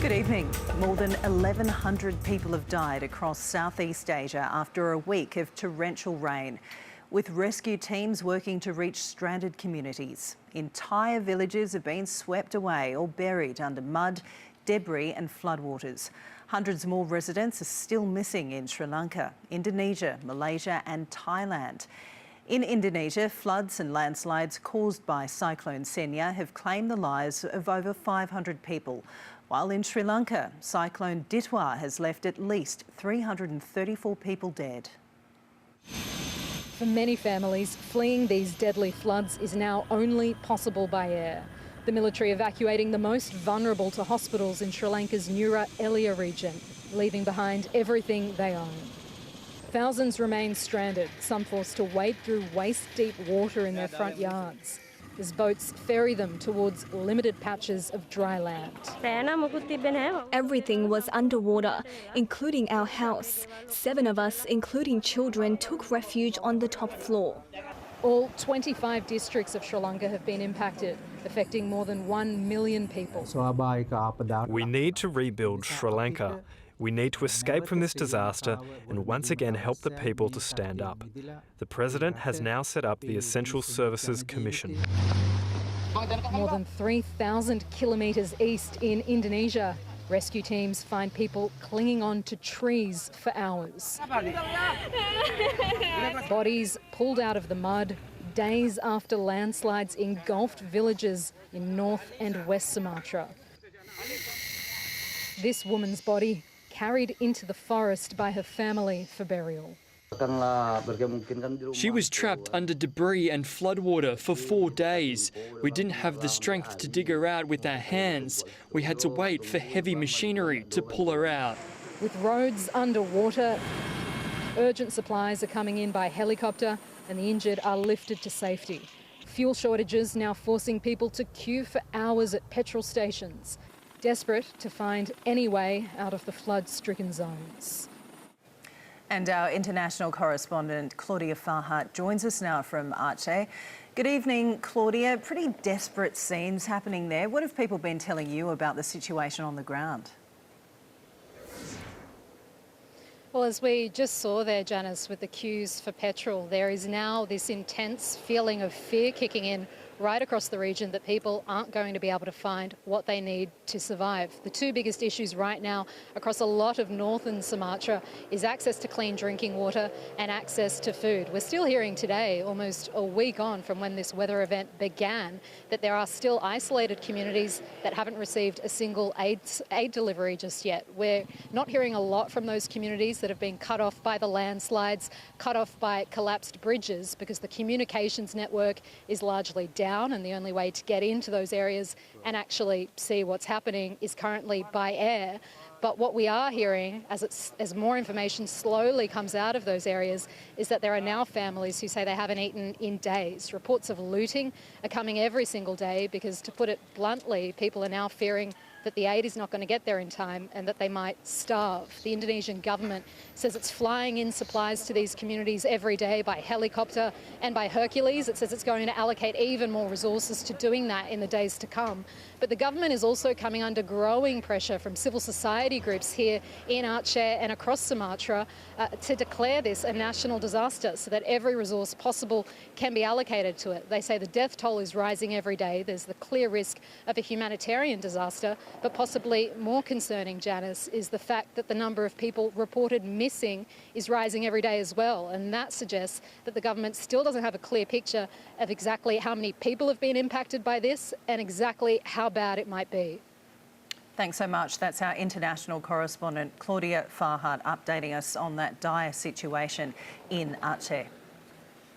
Good evening. More than 1,100 people have died across Southeast Asia after a week of torrential rain, with rescue teams working to reach stranded communities. Entire villages have been swept away or buried under mud, debris and floodwaters. Hundreds more residents are still missing in Sri Lanka, Indonesia, Malaysia and Thailand. In Indonesia, floods and landslides caused by Cyclone Senya have claimed the lives of over 500 people, while in Sri Lanka, Cyclone Ditwa has left at least 334 people dead. For many families, fleeing these deadly floods is now only possible by air. The military evacuating the most vulnerable to hospitals in Sri Lanka's Nura Elia region, leaving behind everything they own. Thousands remain stranded, some forced to wade through waist-deep water in their front yards, as boats ferry them towards limited patches of dry land. Everything was underwater, including our house. 7 of us, including children, took refuge on the top floor. All 25 districts of Sri Lanka have been impacted, affecting more than 1 million people. We need to rebuild Sri Lanka. We need to escape from this disaster and once again help the people to stand up. The President has now set up the Essential Services Commission. More than 3,000 kilometres east in Indonesia, rescue teams find people clinging on to trees for hours. Bodies pulled out of the mud days after landslides engulfed villages in North and West Sumatra. This woman's body carried into the forest by her family for burial. She was trapped under debris and floodwater for 4 days. We didn't have the strength to dig her out with our hands. We had to wait for heavy machinery to pull her out. With roads underwater, urgent supplies are coming in by helicopter and the injured are lifted to safety. Fuel shortages now forcing people to queue for hours at petrol stations, desperate to find any way out of the flood-stricken zones. And our international correspondent Claudia Farhat joins us now from Aceh. Good evening, Claudia. Pretty desperate scenes happening there. What have people been telling you about the situation on the ground? Well, as we just saw there, Janice, with the queues for petrol, there is now this intense feeling of fear kicking in right across the region that people aren't going to be able to find what they need to survive. The 2 biggest issues right now across a lot of northern Sumatra is access to clean drinking water and access to food. We're still hearing today, almost a week on from when this weather event began, that there are still isolated communities that haven't received a single aid delivery just yet. We're not hearing a lot from those communities that have been cut off by the landslides, cut off by collapsed bridges, because the communications network is largely down, and the only way to get into those areas and actually see what's happening is currently by air. But what we are hearing, as more information slowly comes out of those areas, is that there are now families who say they haven't eaten in days. Reports of looting are coming every single day because, to put it bluntly, people are now fearing that the aid is not going to get there in time and that they might starve. The Indonesian government says it's flying in supplies to these communities every day by helicopter and by Hercules. It says it's going to allocate even more resources to doing that in the days to come. But the government is also coming under growing pressure from civil society groups here in Aceh and across Sumatra to declare this a national disaster so that every resource possible can be allocated to it. They say the death toll is rising every day. There's the clear risk of a humanitarian disaster. But possibly more concerning, Janice, is the fact that the number of people reported missing is rising every day as well. And that suggests that the government still doesn't have a clear picture of exactly how many people have been impacted by this and exactly how bad it might be. Thanks so much. That's our international correspondent Claudia Farhat updating us on that dire situation in Aceh.